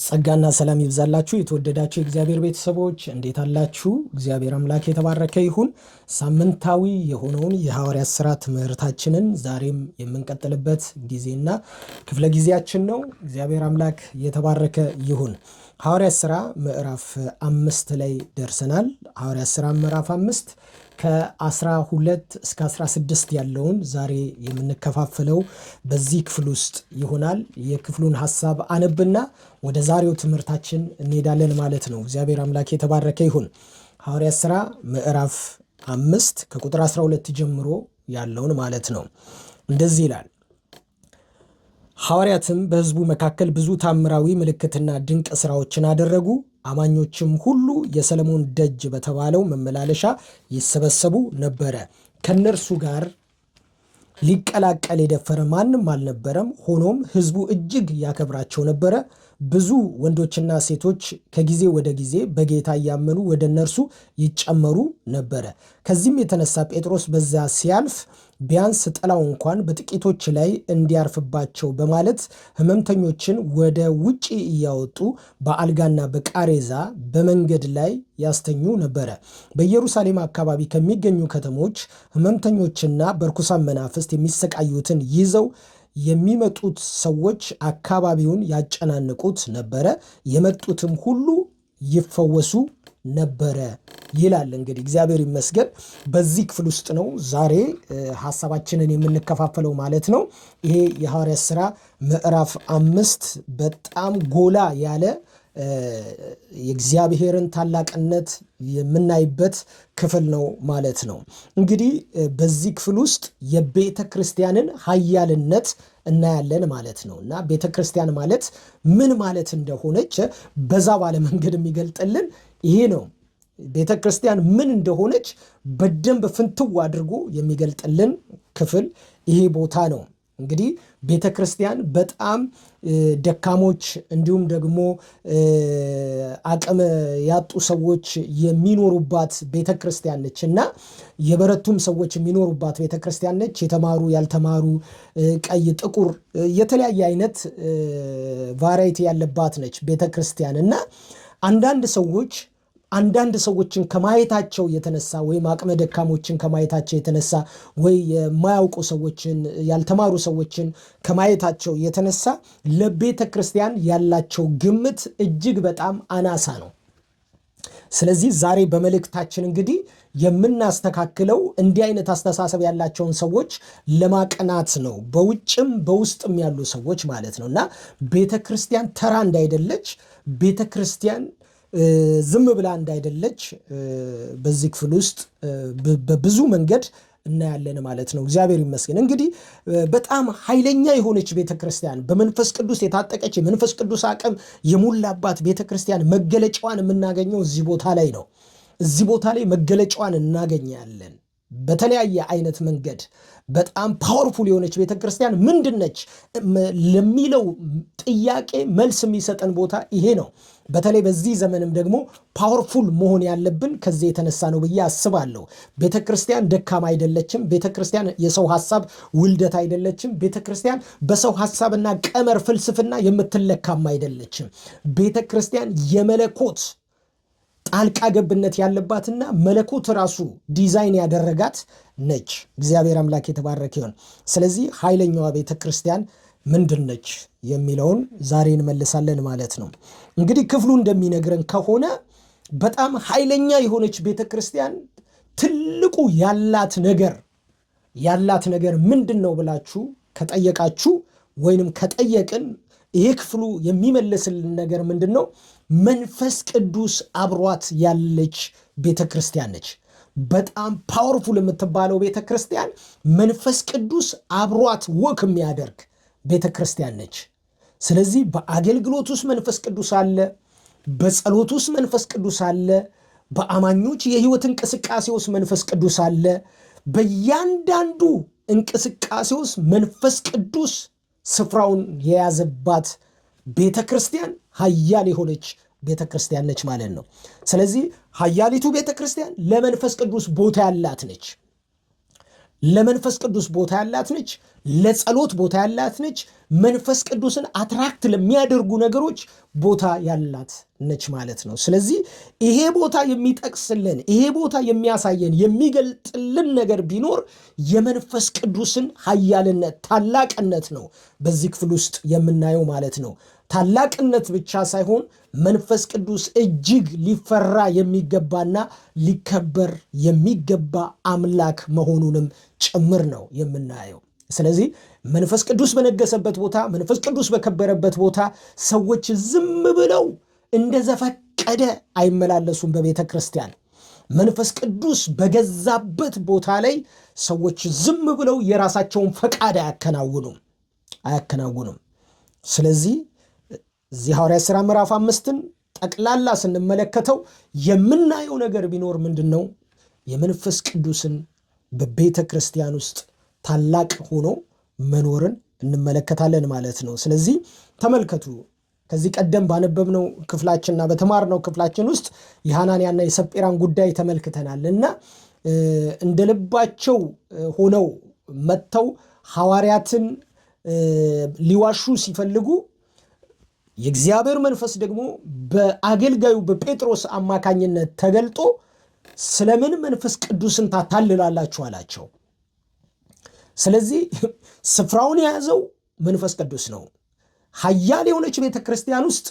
ጸጋና ሰላም ይብዛላችሁ የተወደዳችሁ የእግዚአብሔር ቤተሰቦች እንዴት አላችሁ? እግዚአብሔር አምላክ የተባረከ ይሁን። ሳምንታዊ የሆነውን የሐዋርያት ሥራ ትምህርታችንን ዛሬም የምንቀጥልበት ጊዜና ክፍለ ጊዜያችን ነው። እግዚአብሔር አምላክ የተባረከ ይሁን። ሐዋርያት ሥራ ምዕራፍ 5 ላይ ደርሰናል። ሐዋርያት ሥራ ምዕራፍ 5 ከ12 እስከ 16 ያለውን ዛሬ የምንከፋፍለው በዚህ ክፍል ውስጥ ይሆናል። የክፍሉን ሐሳብ አነብና ወደ ዛሬው ትምህርታችን እንሄዳለን ማለት ነው። እግዚአብሔር አምላክ የተባረከ ይሁን። ሐዋርያት ሥራ ምዕራፍ 5 ከቁጥር 12 ጀምሮ ያለውን ማለት ነው። እንደዚህ ይላል። ሐዋርያትም በሕዝቡ መካከል ብዙ ታምራዊ ምልክትና ድንቅ ሥራዎችን አደረጉ። አማኞችም ሁሉ የሰለሞን ደጅ በተባለው መመላለሻ ይሰበሰቡ ነበረ። ከነርሱ ጋር ሊቀላቀል የደፈረ ማንም አልነበረም። ሆኖም ሕዝቡ እጅግ ያከብራቸው ነበረ። ብዙ ወንዶችና ሴቶች ከጊዜ ወደ ጊዜ በጌታ እያመኑ ወደ እነርሱ ይጨመሩ ነበረ። ከዚህም የተነሳ ጴጥሮስ በዚያ ሲያልፍ ቢያንስ ጥላው እንኳን በጥቂቶች ላይ እንዲያርፍባቸው በማለት ሕመምተኞችን ወደ ውጪ እያወጡ በአልጋና በቃሬዛ በመንገድ ላይ ያስተኙ ነበረ። በኢየሩሳሌም አካባቢ ከሚገኙ ከተሞች ሕመምተኞችና በርኩሳን መናፍስት የሚሰቃዩትን ይዘው የሚመጡት ሰዎች አካባቢውን ያጨናንቁት ነበረ። የመጡትም ሁሉ ይፈወሱ ነበረ ይላል። እንግዲህ እግዚአብሔር ይመስገን በዚህ ክፍል ውስጥ ነው ዛሬ ሐሳባችንን የምንከፋፈለው ማለት ነው። ይሄ የሐዋርያት ሥራ ምዕራፍ 5 በጣም ጎላ ያለ የእግዚአብሔርን ታላቅነት የምናይበት ክፍል ነው ማለት ነው። እንግዲህ በዚህ ክፍል ውስጥ የቤተ ክርስቲያንን ኃያልነት እናያለን ማለት ነው እና ቤተ ክርስቲያን ማለት ምን ማለት እንደሆነች በዛ ባለ መንገድ የሚገልጥልን ይሄ ነው። ቤተ ክርስቲያን ምን እንደሆነች በደንብ ፍንትው አድርጎ የሚገልጥልን ክፍል ይሄ ቦታ ነው። እንግዲህ ቤተ ክርስቲያን በጣም ደካሞች እንዲሁም ደግሞ አቅም ያጡ ሰዎች የሚኖሩባት ቤተ ክርስቲያን ነች እና የበረቱም ሰዎች የሚኖሩባት ቤተ ክርስቲያን ነች። የተማሩ፣ ያልተማሩ፣ ቀይ፣ ጥቁር የተለያየ አይነት ቫራይቲ ያለባት ነች ቤተ ክርስቲያን እና አንዳንድ ሰዎችን ከማየታቸው የተነሳ ወይም አቅመ ደካሞችን ከማየታቸው የተነሳ ወይ የማያውቁ ሰዎችን ያልተማሩ ሰዎችን ከማየታቸው የተነሳ ለቤተ ክርስቲያን ያላቸው ግምት እጅግ በጣም አናሳ ነው። ስለዚህ ዛሬ በመልእክታችን እንግዲህ የምናስተካክለው እንዲህ አይነት አስተሳሰብ ያላቸውን ሰዎች ለማቅናት ነው። በውጭም በውስጥም ያሉ ሰዎች ማለት ነው እና ቤተ ክርስቲያን ተራ እንዳይደለች፣ ቤተ ክርስቲያን ዝም ብላ እንዳይደለች በዚህ ክፍል ውስጥ በብዙ መንገድ እናያለን ማለት ነው። እግዚአብሔር ይመስገን። እንግዲህ በጣም ኃይለኛ የሆነች ቤተክርስቲያን፣ በመንፈስ ቅዱስ የታጠቀች የመንፈስ ቅዱስ አቅም የሞላባት ቤተክርስቲያን መገለጫዋን የምናገኘው እዚህ ቦታ ላይ ነው። እዚህ ቦታ ላይ መገለጫዋን እናገኛለን በተለያየ አይነት መንገድ። በጣም ፓወርፉል የሆነች ቤተክርስቲያን ምንድነች ለሚለው ጥያቄ መልስ የሚሰጠን ቦታ ይሄ ነው። በተለይ በዚህ ዘመንም ደግሞ ፓወርፉል መሆን ያለብን ከዚህ የተነሳ ነው ብዬ አስባለሁ። ቤተክርስቲያን ደካማ አይደለችም። ቤተክርስቲያን የሰው ሐሳብ ውልደት አይደለችም። ቤተክርስቲያን በሰው ሐሳብና ቀመር ፍልስፍና የምትለካም አይደለችም። ቤተክርስቲያን የመለኮት ጣልቃ ገብነት ያለባትና መለኮት ራሱ ዲዛይን ያደረጋት ነች። እግዚአብሔር አምላክ የተባረከ ይሁን። ስለዚህ ኃይለኛዋ ቤተ ክርስቲያን ምንድን ነች የሚለውን ዛሬ እንመልሳለን ማለት ነው። እንግዲህ ክፍሉ እንደሚነግረን ከሆነ በጣም ኃይለኛ የሆነች ቤተ ክርስቲያን ትልቁ ያላት ነገር ምንድን ነው ብላችሁ ከጠየቃችሁ ወይንም ከጠየቅን ይሄ ክፍሉ የሚመልስልን ነገር ምንድን ነው? መንፈስ ቅዱስ አብሯት ያለች ቤተ ክርስቲያን ነች። በጣም ፓወርፉል የምትባለው ቤተ ክርስቲያን መንፈስ ቅዱስ አብሯት ወክ የሚያደርግ ቤተ ክርስቲያን ነች። ስለዚህ በአገልግሎት ውስጥ መንፈስ ቅዱስ አለ፣ በጸሎት ውስጥ መንፈስ ቅዱስ አለ፣ በአማኞች የህይወት እንቅስቃሴ ውስጥ መንፈስ ቅዱስ አለ። በእያንዳንዱ እንቅስቃሴ ውስጥ መንፈስ ቅዱስ ስፍራውን የያዘባት ቤተ ክርስቲያን ኃያል የሆነች ቤተ ክርስቲያን ነች ማለት ነው። ስለዚህ ኃያሊቱ ቤተ ክርስቲያን ለመንፈስ ቅዱስ ቦታ ያላት ነች። ለመንፈስ ቅዱስ ቦታ ያላት ነች። ለጸሎት ቦታ ያላት ነች። መንፈስ ቅዱስን አትራክት ለሚያደርጉ ነገሮች ቦታ ያላት ነች ማለት ነው። ስለዚህ ይሄ ቦታ የሚጠቅስልን፣ ይሄ ቦታ የሚያሳየን፣ የሚገልጥልን ነገር ቢኖር የመንፈስ ቅዱስን ኃያልነት፣ ታላቅነት ነው በዚህ ክፍል ውስጥ የምናየው ማለት ነው። ታላቅነት ብቻ ሳይሆን መንፈስ ቅዱስ እጅግ ሊፈራ የሚገባና ሊከበር የሚገባ አምላክ መሆኑንም ጭምር ነው የምናየው። ስለዚህ መንፈስ ቅዱስ በነገሰበት ቦታ፣ መንፈስ ቅዱስ በከበረበት ቦታ ሰዎች ዝም ብለው እንደዘፈቀደ አይመላለሱም። በቤተ ክርስቲያን መንፈስ ቅዱስ በገዛበት ቦታ ላይ ሰዎች ዝም ብለው የራሳቸውን ፈቃድ አያከናውኑም። ስለዚህ እዚህ ሐዋርያት ሥራ ምዕራፍ 5ን ጠቅላላ ስንመለከተው የምናየው ነገር ቢኖር ምንድን ነው? የመንፈስ ቅዱስን በቤተ ክርስቲያን ውስጥ ታላቅ ሆኖ መኖርን እንመለከታለን ማለት ነው። ስለዚህ ተመልከቱ፣ ከዚህ ቀደም ባነበብነው ክፍላችንና በተማርነው ክፍላችን ውስጥ የሐናንያና የሰጴራን ጉዳይ ተመልክተናል እና እንደ ልባቸው ሆነው መጥተው ሐዋርያትን ሊዋሹ ሲፈልጉ የእግዚአብሔር መንፈስ ደግሞ በአገልጋዩ በጴጥሮስ አማካኝነት ተገልጦ ስለምን መንፈስ ቅዱስን ታታልላላችሁ አላቸው። ስለዚህ ስፍራውን የያዘው መንፈስ ቅዱስ ነው። ኃያል የሆነች ቤተ ክርስቲያን ውስጥ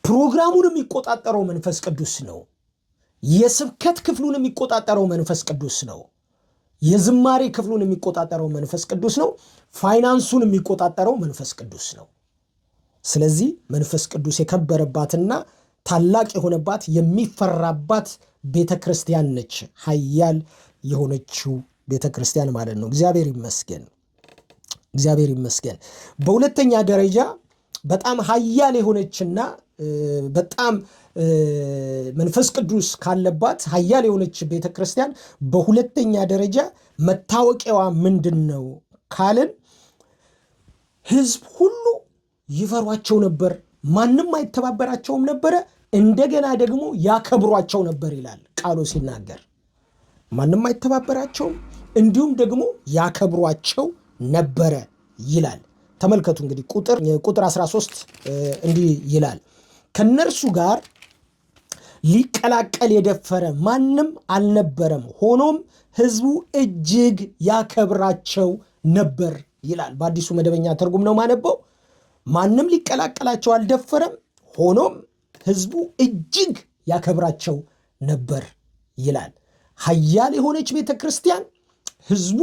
ፕሮግራሙን የሚቆጣጠረው መንፈስ ቅዱስ ነው። የስብከት ክፍሉን የሚቆጣጠረው መንፈስ ቅዱስ ነው። የዝማሬ ክፍሉን የሚቆጣጠረው መንፈስ ቅዱስ ነው። ፋይናንሱን የሚቆጣጠረው መንፈስ ቅዱስ ነው። ስለዚህ መንፈስ ቅዱስ የከበረባትና ታላቅ የሆነባት የሚፈራባት ቤተ ክርስቲያን ነች። ኃያል የሆነችው ቤተ ክርስቲያን ማለት ነው። እግዚአብሔር ይመስገን። በሁለተኛ ደረጃ በጣም ኃያል የሆነችና በጣም መንፈስ ቅዱስ ካለባት ኃያል የሆነች ቤተ ክርስቲያን በሁለተኛ ደረጃ መታወቂያዋ ምንድን ነው ካልን ሕዝብ ሁሉ ይፈሯቸው ነበር፣ ማንም አይተባበራቸውም ነበረ፣ እንደገና ደግሞ ያከብሯቸው ነበር ይላል ቃሉ ሲናገር። ማንም አይተባበራቸውም እንዲሁም ደግሞ ያከብሯቸው ነበረ ይላል። ተመልከቱ እንግዲህ ቁጥር 13 እንዲህ ይላል፣ ከነርሱ ጋር ሊቀላቀል የደፈረ ማንም አልነበረም፣ ሆኖም ሕዝቡ እጅግ ያከብራቸው ነበር ይላል። በአዲሱ መደበኛ ትርጉም ነው ማነበው። ማንም ሊቀላቀላቸው አልደፈረም፣ ሆኖም ሕዝቡ እጅግ ያከብራቸው ነበር ይላል። ኃያል የሆነች ቤተ ክርስቲያን ሕዝቡ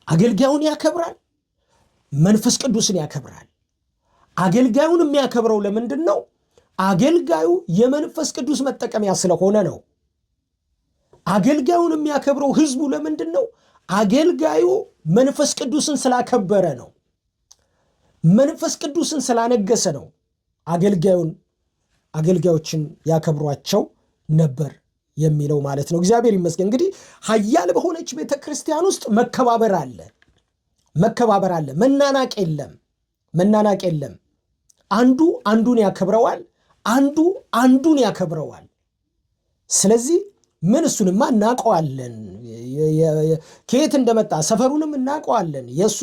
አገልጋዩን ያከብራል፣ መንፈስ ቅዱስን ያከብራል። አገልጋዩን የሚያከብረው ለምንድን ነው? አገልጋዩ የመንፈስ ቅዱስ መጠቀሚያ ስለሆነ ነው። አገልጋዩን የሚያከብረው ሕዝቡ ለምንድን ነው? አገልጋዩ መንፈስ ቅዱስን ስላከበረ ነው። መንፈስ ቅዱስን ስላነገሰ ነው። አገልጋዮችን ያከብሯቸው ነበር የሚለው ማለት ነው። እግዚአብሔር ይመስገን። እንግዲህ ኃያል በሆነች ቤተ ክርስቲያን ውስጥ መከባበር አለ። መናናቅ የለም። አንዱ አንዱን ያከብረዋል፣ አንዱ አንዱን ያከብረዋል። ስለዚህ እሱንማ እናውቀዋለን፣ ከየት እንደመጣ ሰፈሩንም እናውቀዋለን፣ የእሱ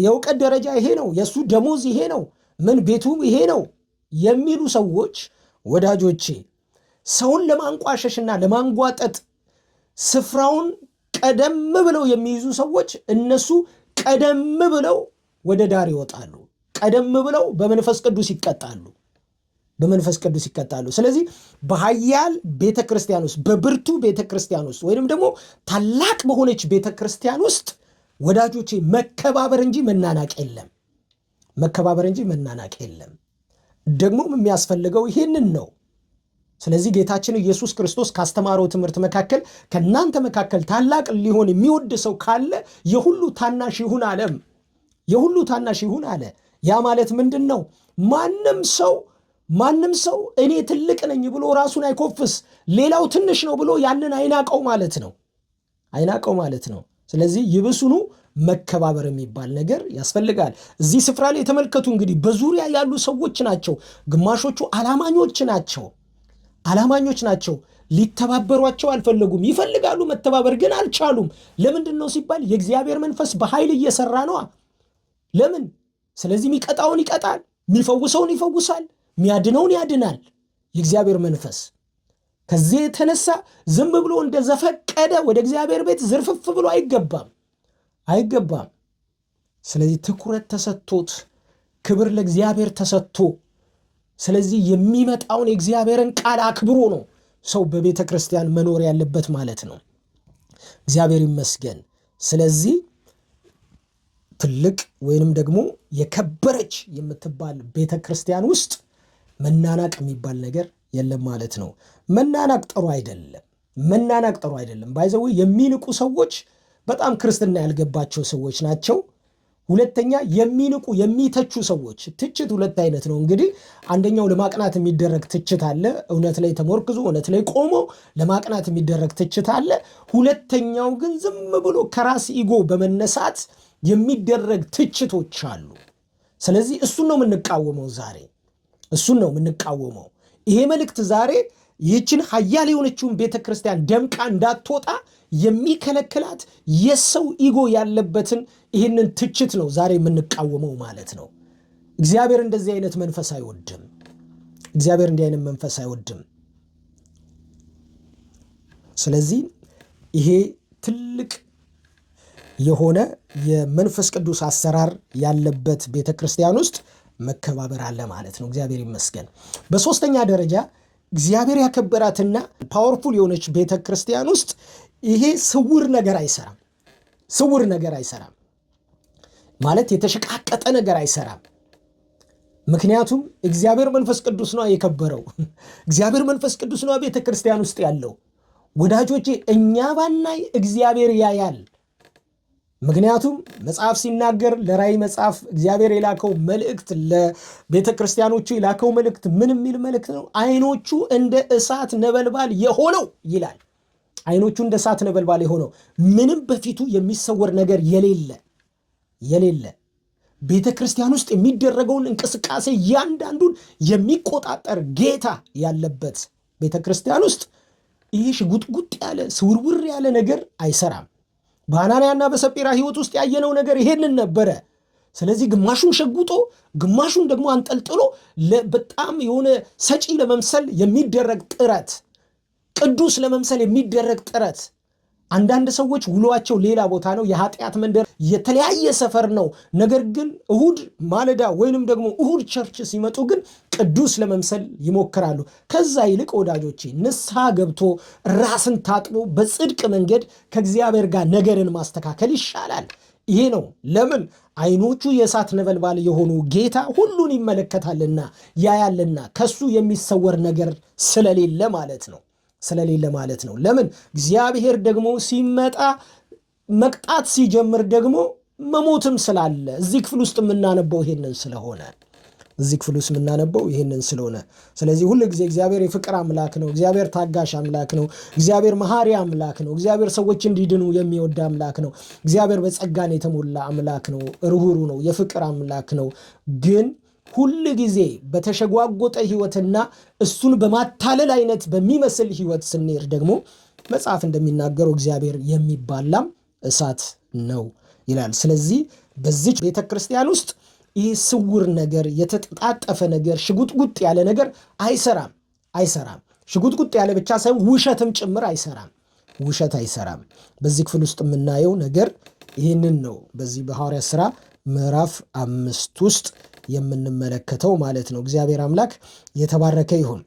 የእውቀት ደረጃ ይሄ ነው፣ የእሱ ደሞዝ ይሄ ነው፣ ቤቱ ይሄ ነው የሚሉ ሰዎች ወዳጆቼ፣ ሰውን ለማንቋሸሽና ለማንጓጠጥ ስፍራውን ቀደም ብለው የሚይዙ ሰዎች እነሱ ቀደም ብለው ወደ ዳር ይወጣሉ። ቀደም ብለው በመንፈስ ቅዱስ ይቀጣሉ። ስለዚህ በኃያል ቤተ ክርስቲያን ውስጥ፣ በብርቱ ቤተ ክርስቲያን ውስጥ ወይንም ደግሞ ታላቅ በሆነች ቤተ ክርስቲያን ውስጥ ወዳጆቼ መከባበር እንጂ መናናቅ የለም። ደግሞም የሚያስፈልገው ይህንን ነው። ስለዚህ ጌታችን ኢየሱስ ክርስቶስ ካስተማረው ትምህርት መካከል ከእናንተ መካከል ታላቅ ሊሆን የሚወድ ሰው ካለ የሁሉ ታናሽ ይሁን አለ። ያ ማለት ምንድን ነው? ማንም ሰው እኔ ትልቅ ነኝ ብሎ ራሱን አይኮፍስ፣ ሌላው ትንሽ ነው ብሎ ያንን አይናቀው ማለት ነው። ስለዚህ ይብሱኑ መከባበር የሚባል ነገር ያስፈልጋል። እዚህ ስፍራ ላይ የተመልከቱ እንግዲህ በዙሪያ ያሉ ሰዎች ናቸው። ግማሾቹ አላማኞች ናቸው። ሊተባበሯቸው አልፈለጉም። ይፈልጋሉ መተባበር ግን አልቻሉም። ለምንድን ነው ሲባል የእግዚአብሔር መንፈስ በኃይል እየሰራ ነዋ። ለምን? ስለዚህ የሚቀጣውን ይቀጣል፣ የሚፈውሰውን ይፈውሳል፣ የሚያድነውን ያድናል የእግዚአብሔር መንፈስ። ከዚህ የተነሳ ዝም ብሎ እንደዘፈቀደ ወደ እግዚአብሔር ቤት ዝርፍፍ ብሎ አይገባም። ስለዚህ ትኩረት ተሰጥቶት ክብር ለእግዚአብሔር ተሰጥቶ ስለዚህ የሚመጣውን የእግዚአብሔርን ቃል አክብሮ ነው ሰው በቤተ ክርስቲያን መኖር ያለበት ማለት ነው። እግዚአብሔር ይመስገን። ስለዚህ ትልቅ ወይንም ደግሞ የከበረች የምትባል ቤተ ክርስቲያን ውስጥ መናናቅ የሚባል ነገር የለም ማለት ነው። መናናቅ ጥሩ አይደለም። ባይዘው የሚንቁ ሰዎች በጣም ክርስትና ያልገባቸው ሰዎች ናቸው። ሁለተኛ የሚንቁ የሚተቹ ሰዎች፣ ትችት ሁለት አይነት ነው እንግዲህ። አንደኛው ለማቅናት የሚደረግ ትችት አለ፣ እውነት ላይ ተመርክዞ እውነት ላይ ቆሞ ለማቅናት የሚደረግ ትችት አለ። ሁለተኛው ግን ዝም ብሎ ከራስ ኢጎ በመነሳት የሚደረግ ትችቶች አሉ። ስለዚህ እሱን ነው የምንቃወመው። ይሄ መልእክት ዛሬ ይህችን ኃያል የሆነችውን ቤተ ክርስቲያን ደምቃ እንዳትወጣ የሚከለክላት የሰው ኢጎ ያለበትን ይህንን ትችት ነው ዛሬ የምንቃወመው ማለት ነው። እግዚአብሔር እንደዚህ አይነት መንፈስ አይወድም። ስለዚህ ይሄ ትልቅ የሆነ የመንፈስ ቅዱስ አሰራር ያለበት ቤተ ክርስቲያን ውስጥ መከባበር አለ ማለት ነው። እግዚአብሔር ይመስገን። በሶስተኛ ደረጃ እግዚአብሔር ያከበራትና ፓወርፉል የሆነች ቤተ ክርስቲያን ውስጥ ይሄ ስውር ነገር አይሰራም ማለት የተሸቃቀጠ ነገር አይሰራም። ምክንያቱም እግዚአብሔር መንፈስ ቅዱስ ነው የከበረው። እግዚአብሔር መንፈስ ቅዱስ ነው ቤተ ክርስቲያን ውስጥ ያለው። ወዳጆቼ እኛ ባናይ እግዚአብሔር ያያል። ምክንያቱም መጽሐፍ ሲናገር ለራእይ መጽሐፍ እግዚአብሔር የላከው መልእክት ለቤተ ክርስቲያኖቹ የላከው መልእክት ምን የሚል መልእክት ነው? ዓይኖቹ እንደ እሳት ነበልባል የሆነው ይላል። ዓይኖቹ እንደ እሳት ነበልባል የሆነው ምንም በፊቱ የሚሰወር ነገር የሌለ ቤተ ክርስቲያን ውስጥ የሚደረገውን እንቅስቃሴ እያንዳንዱን የሚቆጣጠር ጌታ ያለበት ቤተ ክርስቲያን ውስጥ ይህ ሽጉጥጉጥ ያለ ስውርውር ያለ ነገር አይሰራም። በሐናንያና በሰጲራ ሕይወት ውስጥ ያየነው ነገር ይሄንን ነበረ። ስለዚህ ግማሹን ሸጉጦ ግማሹን ደግሞ አንጠልጥሎ በጣም የሆነ ሰጪ ለመምሰል የሚደረግ ጥረት፣ ቅዱስ ለመምሰል የሚደረግ ጥረት። አንዳንድ ሰዎች ውሏቸው ሌላ ቦታ ነው፣ የኃጢአት መንደር የተለያየ ሰፈር ነው። ነገር ግን እሁድ ማለዳ ወይንም ደግሞ እሁድ ቸርች ሲመጡ ግን ቅዱስ ለመምሰል ይሞክራሉ። ከዛ ይልቅ ወዳጆቼ ንስሐ ገብቶ ራስን ታጥቦ በጽድቅ መንገድ ከእግዚአብሔር ጋር ነገርን ማስተካከል ይሻላል። ይሄ ነው። ለምን? ዓይኖቹ የእሳት ነበልባል የሆኑ ጌታ ሁሉን ይመለከታልና ያያልና ከሱ የሚሰወር ነገር ስለሌለ ማለት ነው። ለምን? እግዚአብሔር ደግሞ ሲመጣ መቅጣት ሲጀምር ደግሞ መሞትም ስላለ እዚህ ክፍል ውስጥ የምናነበው ይሄንን ስለሆነ ስለዚህ ሁሉ ጊዜ እግዚአብሔር የፍቅር አምላክ ነው። እግዚአብሔር ታጋሽ አምላክ ነው። እግዚአብሔር መሐሪ አምላክ ነው። እግዚአብሔር ሰዎች እንዲድኑ የሚወድ አምላክ ነው። እግዚአብሔር በጸጋን የተሞላ አምላክ ነው። ርኅሩህ ነው። የፍቅር አምላክ ነው። ግን ሁል ጊዜ በተሸጓጎጠ ሕይወትና እሱን በማታለል አይነት በሚመስል ሕይወት ስንሄድ ደግሞ መጽሐፍ እንደሚናገረው እግዚአብሔር የሚባላም እሳት ነው ይላል። ስለዚህ በዚች ቤተ ክርስቲያን ውስጥ ይህ ስውር ነገር፣ የተጣጠፈ ነገር፣ ሽጉጥጉጥ ያለ ነገር አይሰራም። ሽጉጥጉጥ ያለ ብቻ ሳይሆን ውሸትም ጭምር አይሰራም። በዚህ ክፍል ውስጥ የምናየው ነገር ይህንን ነው። በዚህ በሐዋርያት ሥራ ምዕራፍ 5 ውስጥ የምንመለከተው ማለት ነው። እግዚአብሔር አምላክ የተባረከ ይሁን።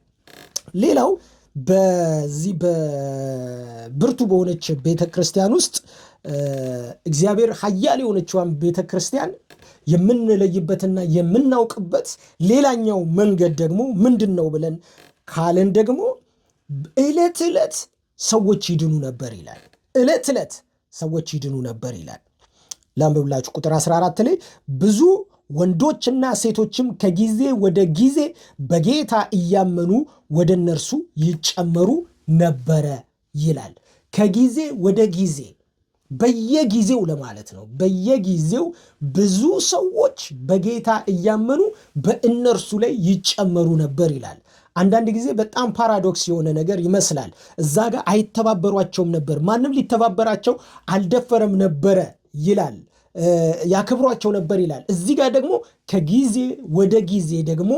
ሌላው በዚህ በብርቱ በሆነች ቤተ ክርስቲያን ውስጥ እግዚአብሔር ኃያል የሆነችዋን ቤተ ክርስቲያን የምንለይበትና የምናውቅበት ሌላኛው መንገድ ደግሞ ምንድን ነው ብለን ካለን ደግሞ ዕለት ዕለት ሰዎች ይድኑ ነበር ይላል። ላንብብላችሁ ቁጥር 14 ላይ ብዙ ወንዶችና ሴቶችም ከጊዜ ወደ ጊዜ በጌታ እያመኑ ወደ እነርሱ ይጨመሩ ነበረ ይላል። ከጊዜ ወደ ጊዜ በየጊዜው ለማለት ነው። በየጊዜው ብዙ ሰዎች በጌታ እያመኑ በእነርሱ ላይ ይጨመሩ ነበር ይላል። አንዳንድ ጊዜ በጣም ፓራዶክስ የሆነ ነገር ይመስላል። እዛ ጋር አይተባበሯቸውም ነበር፣ ማንም ሊተባበራቸው አልደፈረም ነበረ ይላል። ያከብሯቸው ነበር ይላል። እዚህ ጋር ደግሞ ከጊዜ ወደ ጊዜ ደግሞ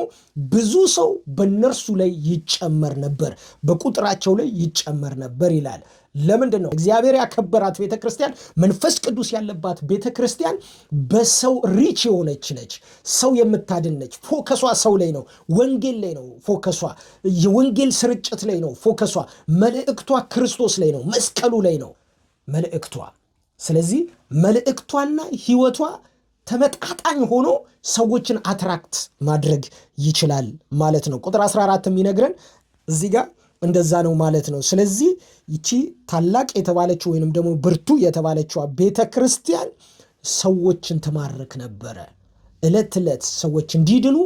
ብዙ ሰው በእነርሱ ላይ ይጨመር ነበር፣ በቁጥራቸው ላይ ይጨመር ነበር ይላል። ለምንድን ነው? እግዚአብሔር ያከበራት ቤተክርስቲያን፣ መንፈስ ቅዱስ ያለባት ቤተክርስቲያን በሰው ሪች የሆነች ነች፣ ሰው የምታድን ነች። ፎከሷ ሰው ላይ ነው፣ ወንጌል ላይ ነው ፎከሷ፣ የወንጌል ስርጭት ላይ ነው ፎከሷ። መልእክቷ ክርስቶስ ላይ ነው፣ መስቀሉ ላይ ነው መልእክቷ። ስለዚህ መልእክቷና ህይወቷ ተመጣጣኝ ሆኖ ሰዎችን አትራክት ማድረግ ይችላል ማለት ነው። ቁጥር 14 የሚነግረን እዚህ ጋር እንደዛ ነው ማለት ነው። ስለዚህ ይቺ ታላቅ የተባለችው ወይንም ደግሞ ብርቱ የተባለችዋ ቤተ ክርስቲያን ሰዎችን ትማርክ ነበረ። ዕለት ዕለት ሰዎች እንዲድኑ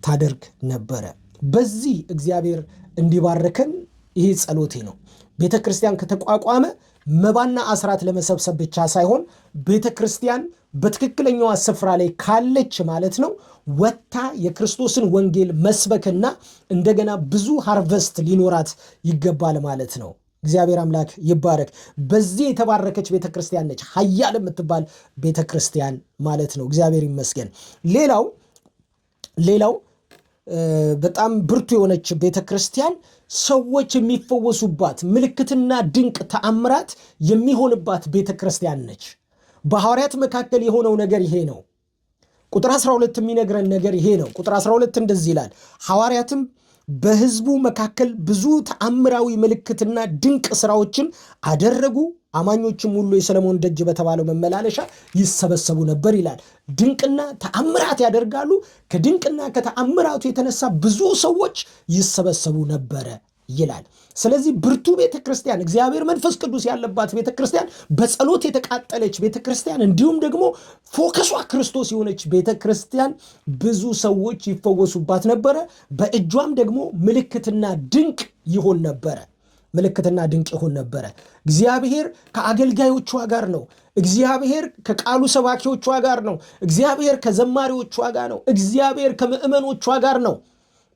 ታደርግ ነበረ። በዚህ እግዚአብሔር እንዲባርከን ይሄ ጸሎቴ ነው። ቤተ ክርስቲያን ከተቋቋመ መባና አስራት ለመሰብሰብ ብቻ ሳይሆን ቤተ ክርስቲያን በትክክለኛዋ ስፍራ ላይ ካለች ማለት ነው ወጥታ የክርስቶስን ወንጌል መስበክና እንደገና ብዙ ሃርቨስት ሊኖራት ይገባል ማለት ነው። እግዚአብሔር አምላክ ይባረክ። በዚህ የተባረከች ቤተ ክርስቲያን ነች ኃያል የምትባል ቤተ ክርስቲያን ማለት ነው። እግዚአብሔር ይመስገን። ሌላው በጣም ብርቱ የሆነች ቤተ ክርስቲያን ሰዎች የሚፈወሱባት፣ ምልክትና ድንቅ ተአምራት የሚሆንባት ቤተ ክርስቲያን ነች። በሐዋርያት መካከል የሆነው ነገር ይሄ ነው። ቁጥር 12 የሚነግረን ነገር ይሄ ነው። ቁጥር 12 እንደዚህ ይላል፣ ሐዋርያትም በሕዝቡ መካከል ብዙ ተአምራዊ ምልክትና ድንቅ ሥራዎችን አደረጉ፣ አማኞችም ሁሉ የሰለሞን ደጅ በተባለው መመላለሻ ይሰበሰቡ ነበር ይላል። ድንቅና ተአምራት ያደርጋሉ። ከድንቅና ከተአምራቱ የተነሳ ብዙ ሰዎች ይሰበሰቡ ነበረ ይላል። ስለዚህ ብርቱ ቤተክርስቲያን፣ እግዚአብሔር መንፈስ ቅዱስ ያለባት ቤተክርስቲያን፣ በጸሎት የተቃጠለች ቤተክርስቲያን፣ እንዲሁም ደግሞ ፎከሷ ክርስቶስ የሆነች ቤተክርስቲያን ብዙ ሰዎች ይፈወሱባት ነበረ። በእጇም ደግሞ ምልክትና ድንቅ ይሆን ነበረ። ምልክትና ድንቅ ይሆን ነበረ። እግዚአብሔር ከአገልጋዮቿ ጋር ነው። እግዚአብሔር ከቃሉ ሰባኪዎቿ ጋር ነው። እግዚአብሔር ከዘማሪዎቿ ጋር ነው። እግዚአብሔር ከምዕመኖቿ ጋር ነው።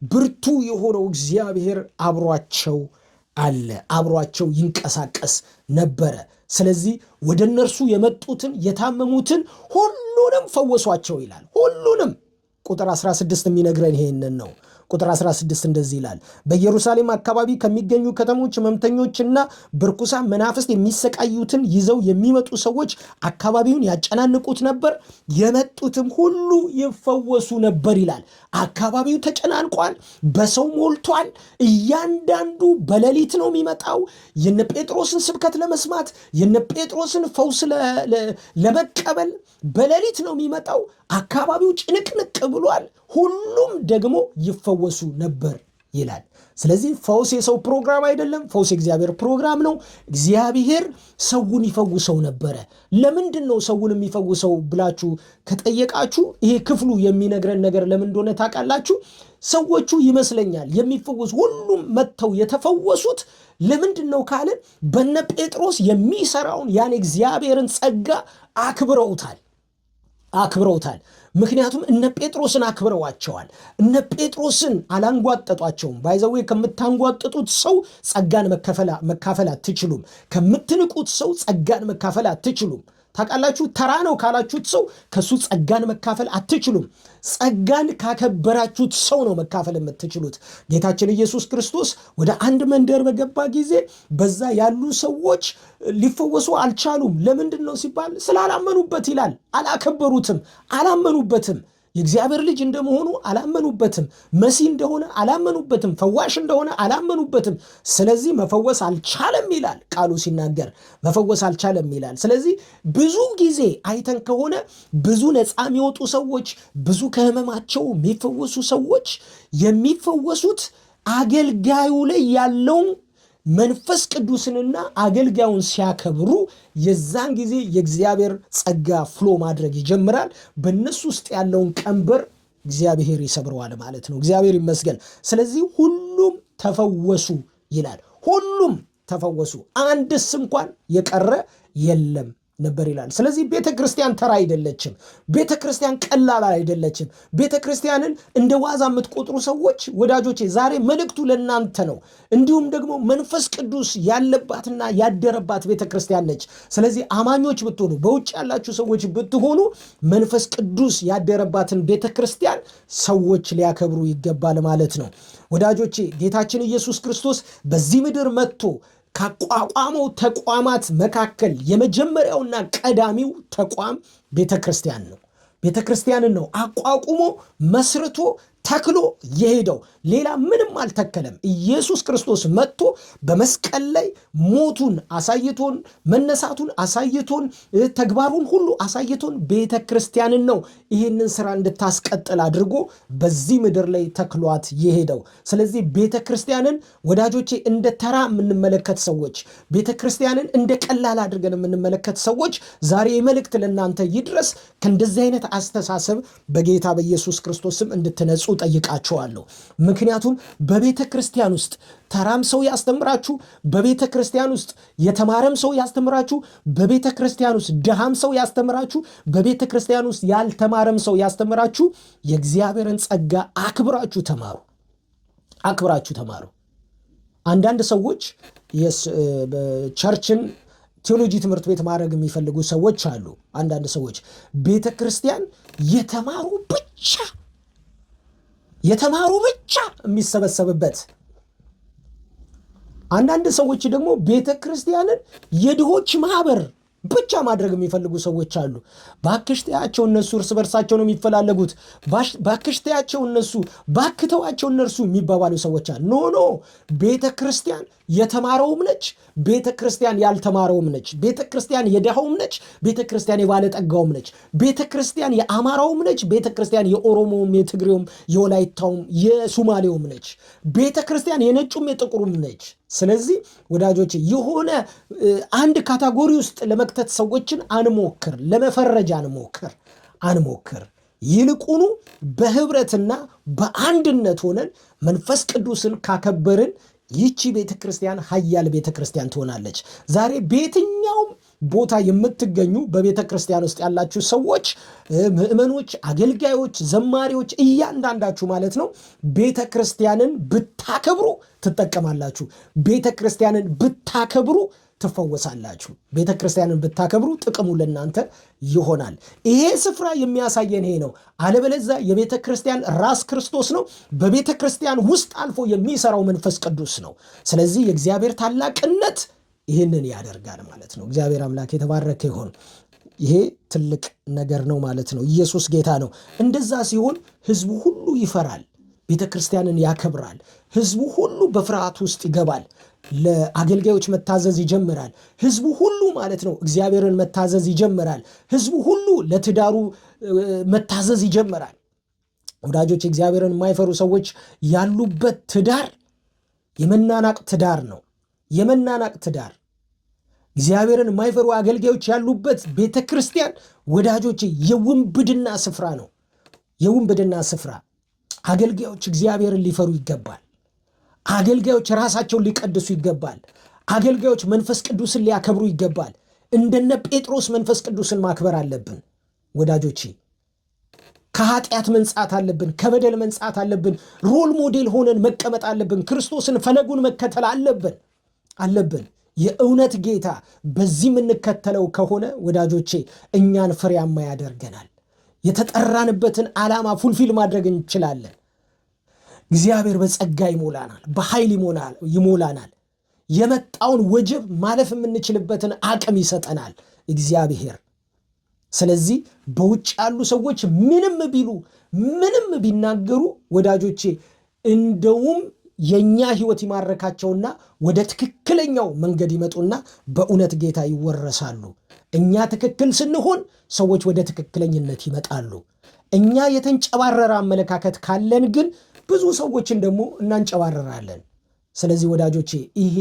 ብርቱ የሆነው እግዚአብሔር አብሯቸው አለ፣ አብሯቸው ይንቀሳቀስ ነበረ። ስለዚህ ወደ እነርሱ የመጡትን የታመሙትን ሁሉንም ፈወሷቸው ይላል። ሁሉንም። ቁጥር 16 የሚነግረን ይሄንን ነው። ቁጥር 16 እንደዚህ ይላል፣ በኢየሩሳሌም አካባቢ ከሚገኙ ከተሞች ሕመምተኞችና በርኩሳን መናፍስት የሚሰቃዩትን ይዘው የሚመጡ ሰዎች አካባቢውን ያጨናንቁት ነበር፣ የመጡትም ሁሉ ይፈወሱ ነበር ይላል። አካባቢው ተጨናንቋል፣ በሰው ሞልቷል። እያንዳንዱ በሌሊት ነው የሚመጣው የነ ጴጥሮስን ስብከት ለመስማት፣ የነ ጴጥሮስን ፈውስ ለመቀበል በሌሊት ነው የሚመጣው። አካባቢው ጭንቅንቅ ብሏል። ሁሉም ደግሞ ይፈወሱ ነበር ይላል። ስለዚህ ፈውስ የሰው ፕሮግራም አይደለም። ፈውስ የእግዚአብሔር ፕሮግራም ነው። እግዚአብሔር ሰውን ይፈውሰው ነበረ። ለምንድን ነው ሰውን የሚፈውሰው ብላችሁ ከጠየቃችሁ ይሄ ክፍሉ የሚነግረን ነገር ለምን እንደሆነ ታውቃላችሁ? ሰዎቹ ይመስለኛል የሚፈወሱ ሁሉም መጥተው የተፈወሱት ለምንድን ነው ካልን በነ ጴጥሮስ የሚሰራውን ያን እግዚአብሔርን ጸጋ አክብረውታል። ምክንያቱም እነ ጴጥሮስን አክብረዋቸዋል። እነ ጴጥሮስን አላንጓጠጧቸውም። ባይዘዌ ከምታንጓጥጡት ሰው ጸጋን መካፈል አትችሉም። ከምትንቁት ሰው ጸጋን መካፈል አትችሉም። ታውቃላችሁ፣ ተራ ነው ካላችሁት ሰው ከሱ ጸጋን መካፈል አትችሉም። ጸጋን ካከበራችሁት ሰው ነው መካፈል የምትችሉት። ጌታችን ኢየሱስ ክርስቶስ ወደ አንድ መንደር በገባ ጊዜ በዛ ያሉ ሰዎች ሊፈወሱ አልቻሉም። ለምንድን ነው ሲባል ስላላመኑበት ይላል። አላከበሩትም፣ አላመኑበትም። የእግዚአብሔር ልጅ እንደመሆኑ አላመኑበትም። መሲህ እንደሆነ አላመኑበትም። ፈዋሽ እንደሆነ አላመኑበትም። ስለዚህ መፈወስ አልቻለም ይላል ቃሉ ሲናገር፣ መፈወስ አልቻለም ይላል። ስለዚህ ብዙ ጊዜ አይተን ከሆነ ብዙ ነፃ የሚወጡ ሰዎች፣ ብዙ ከህመማቸው የሚፈወሱ ሰዎች የሚፈወሱት አገልጋዩ ላይ ያለውን መንፈስ ቅዱስንና አገልጋዩን ሲያከብሩ የዛን ጊዜ የእግዚአብሔር ጸጋ ፍሎ ማድረግ ይጀምራል። በእነሱ ውስጥ ያለውን ቀንበር እግዚአብሔር ይሰብረዋል ማለት ነው። እግዚአብሔር ይመስገን። ስለዚህ ሁሉም ተፈወሱ ይላል። ሁሉም ተፈወሱ፣ አንድስ እንኳን የቀረ የለም ነበር ይላል። ስለዚህ ቤተ ክርስቲያን ተራ አይደለችም። ቤተ ክርስቲያን ቀላል አይደለችም። ቤተ ክርስቲያንን እንደ ዋዛ የምትቆጥሩ ሰዎች ወዳጆቼ ዛሬ መልእክቱ ለእናንተ ነው። እንዲሁም ደግሞ መንፈስ ቅዱስ ያለባትና ያደረባት ቤተ ክርስቲያን ነች። ስለዚህ አማኞች ብትሆኑ፣ በውጭ ያላችሁ ሰዎች ብትሆኑ መንፈስ ቅዱስ ያደረባትን ቤተ ክርስቲያን ሰዎች ሊያከብሩ ይገባል ማለት ነው። ወዳጆቼ ጌታችን ኢየሱስ ክርስቶስ በዚህ ምድር መጥቶ ካቋቋመው ተቋማት መካከል የመጀመሪያውና ቀዳሚው ተቋም ቤተ ክርስቲያን ነው። ቤተ ክርስቲያንን ነው አቋቁሞ መስርቶ ተክሎ የሄደው። ሌላ ምንም አልተከለም። ኢየሱስ ክርስቶስ መጥቶ በመስቀል ላይ ሞቱን አሳይቶን፣ መነሳቱን አሳይቶን፣ ተግባሩን ሁሉ አሳይቶን ቤተ ክርስቲያንን ነው ይህንን ስራ እንድታስቀጥል አድርጎ በዚህ ምድር ላይ ተክሏት የሄደው። ስለዚህ ቤተ ክርስቲያንን ወዳጆቼ እንደ ተራ የምንመለከት ሰዎች፣ ቤተ ክርስቲያንን እንደ ቀላል አድርገን የምንመለከት ሰዎች ዛሬ መልእክት ለእናንተ ይድረስ። ከእንደዚህ አይነት አስተሳሰብ በጌታ በኢየሱስ ክርስቶስም እንድትነጹ ጠይቃቸዋለሁ። ምክንያቱም በቤተ ክርስቲያን ውስጥ ተራም ሰው ያስተምራችሁ፣ በቤተ ክርስቲያን ውስጥ የተማረም ሰው ያስተምራችሁ፣ በቤተ ክርስቲያን ውስጥ ድሃም ሰው ያስተምራችሁ፣ በቤተ ክርስቲያን ውስጥ ያልተማረም ሰው ያስተምራችሁ፣ የእግዚአብሔርን ጸጋ አክብራችሁ ተማሩ። አክብራችሁ ተማሩ። አንዳንድ ሰዎች ቸርችን ቴዎሎጂ ትምህርት ቤት ማድረግ የሚፈልጉ ሰዎች አሉ። አንዳንድ ሰዎች ቤተ ክርስቲያን የተማሩ ብቻ የሚሰበሰብበት፣ አንዳንድ ሰዎች ደግሞ ቤተ ክርስቲያንን የድሆች ማህበር ብቻ ማድረግ የሚፈልጉ ሰዎች አሉ። ባክሽታያቸው እነሱ እርስ በርሳቸው ነው የሚፈላለጉት። ባክሽታያቸው እነሱ ባክተዋቸው እነርሱ የሚባባሉ ሰዎች አሉ። ኖ ቤተ ክርስቲያን የተማረውም ነች፣ ቤተ ክርስቲያን ያልተማረውም ነች፣ ቤተ ክርስቲያን የድሃውም ነች፣ ቤተ ክርስቲያን የባለጠጋውም ነች፣ ቤተ ክርስቲያን የአማራውም ነች፣ ቤተ ክርስቲያን የኦሮሞውም፣ የትግሬውም፣ የወላይታውም፣ የሱማሌውም ነች። ቤተ ክርስቲያን የነጩም የጥቁሩም ነች። ስለዚህ ወዳጆች የሆነ አንድ ካታጎሪ ውስጥ ለመክተት ሰዎችን አንሞክር፣ ለመፈረጅ አንሞክር። ይልቁኑ በህብረትና በአንድነት ሆነን መንፈስ ቅዱስን ካከበርን ይቺ ቤተ ክርስቲያን ኃያል ቤተ ክርስቲያን ትሆናለች። ዛሬ በየትኛውም ቦታ የምትገኙ በቤተ ክርስቲያን ውስጥ ያላችሁ ሰዎች፣ ምዕመኖች፣ አገልጋዮች፣ ዘማሪዎች፣ እያንዳንዳችሁ ማለት ነው ቤተ ክርስቲያንን ብታከብሩ ትጠቀማላችሁ። ቤተ ክርስቲያንን ብታከብሩ ትፈወሳላችሁ። ቤተ ክርስቲያንን ብታከብሩ ጥቅሙ ለእናንተ ይሆናል። ይሄ ስፍራ የሚያሳየን ይሄ ነው። አለበለዚያ የቤተ ክርስቲያን ራስ ክርስቶስ ነው። በቤተ ክርስቲያን ውስጥ አልፎ የሚሰራው መንፈስ ቅዱስ ነው። ስለዚህ የእግዚአብሔር ታላቅነት ይህንን ያደርጋል ማለት ነው። እግዚአብሔር አምላክ የተባረከ ይሆን። ይሄ ትልቅ ነገር ነው ማለት ነው። ኢየሱስ ጌታ ነው። እንደዛ ሲሆን ህዝቡ ሁሉ ይፈራል፣ ቤተ ክርስቲያንን ያከብራል። ህዝቡ ሁሉ በፍርሃት ውስጥ ይገባል። ለአገልጋዮች መታዘዝ ይጀምራል። ህዝቡ ሁሉ ማለት ነው እግዚአብሔርን መታዘዝ ይጀምራል። ህዝቡ ሁሉ ለትዳሩ መታዘዝ ይጀምራል። ወዳጆች እግዚአብሔርን የማይፈሩ ሰዎች ያሉበት ትዳር የመናናቅ ትዳር ነው። የመናናቅ ትዳር። እግዚአብሔርን የማይፈሩ አገልጋዮች ያሉበት ቤተ ክርስቲያን ወዳጆች የውንብድና ስፍራ ነው። የውንብድና ስፍራ። አገልጋዮች እግዚአብሔርን ሊፈሩ ይገባል። አገልጋዮች ራሳቸውን ሊቀድሱ ይገባል። አገልጋዮች መንፈስ ቅዱስን ሊያከብሩ ይገባል። እንደነ ጴጥሮስ መንፈስ ቅዱስን ማክበር አለብን ወዳጆቼ። ከኃጢአት መንጻት አለብን። ከበደል መንጻት አለብን። ሮል ሞዴል ሆነን መቀመጥ አለብን። ክርስቶስን ፈለጉን መከተል አለብን። የእውነት ጌታ በዚህ የምንከተለው ከሆነ ወዳጆቼ እኛን ፍሬያማ ያደርገናል። የተጠራንበትን ዓላማ ፉልፊል ማድረግ እንችላለን። እግዚአብሔር በጸጋ ይሞላናል፣ በኃይል ይሞላናል። የመጣውን ወጀብ ማለፍ የምንችልበትን አቅም ይሰጠናል እግዚአብሔር። ስለዚህ በውጭ ያሉ ሰዎች ምንም ቢሉ ምንም ቢናገሩ ወዳጆቼ እንደውም የኛ ህይወት ይማረካቸውና ወደ ትክክለኛው መንገድ ይመጡና በእውነት ጌታ ይወረሳሉ። እኛ ትክክል ስንሆን ሰዎች ወደ ትክክለኝነት ይመጣሉ። እኛ የተንጨባረረ አመለካከት ካለን ግን ብዙ ሰዎችን ደግሞ እናንጨባረራለን። ስለዚህ ወዳጆቼ ይሄ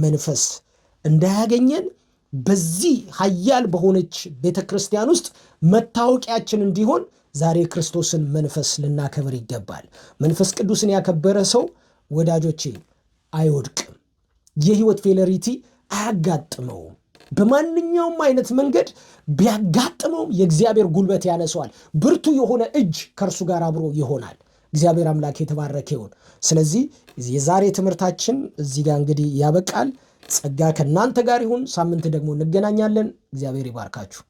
መንፈስ እንዳያገኘን በዚህ ኃያል በሆነች ቤተ ክርስቲያን ውስጥ መታወቂያችን እንዲሆን ዛሬ ክርስቶስን መንፈስ ልናከብር ይገባል። መንፈስ ቅዱስን ያከበረ ሰው ወዳጆቼ አይወድቅም። የህይወት ፌለሪቲ አያጋጥመውም። በማንኛውም አይነት መንገድ ቢያጋጥመውም የእግዚአብሔር ጉልበት ያነሰዋል። ብርቱ የሆነ እጅ ከእርሱ ጋር አብሮ ይሆናል። እግዚአብሔር አምላክ የተባረከ ይሁን። ስለዚህ የዛሬ ትምህርታችን እዚህ ጋር እንግዲህ ያበቃል። ጸጋ ከእናንተ ጋር ይሁን። ሳምንት ደግሞ እንገናኛለን። እግዚአብሔር ይባርካችሁ።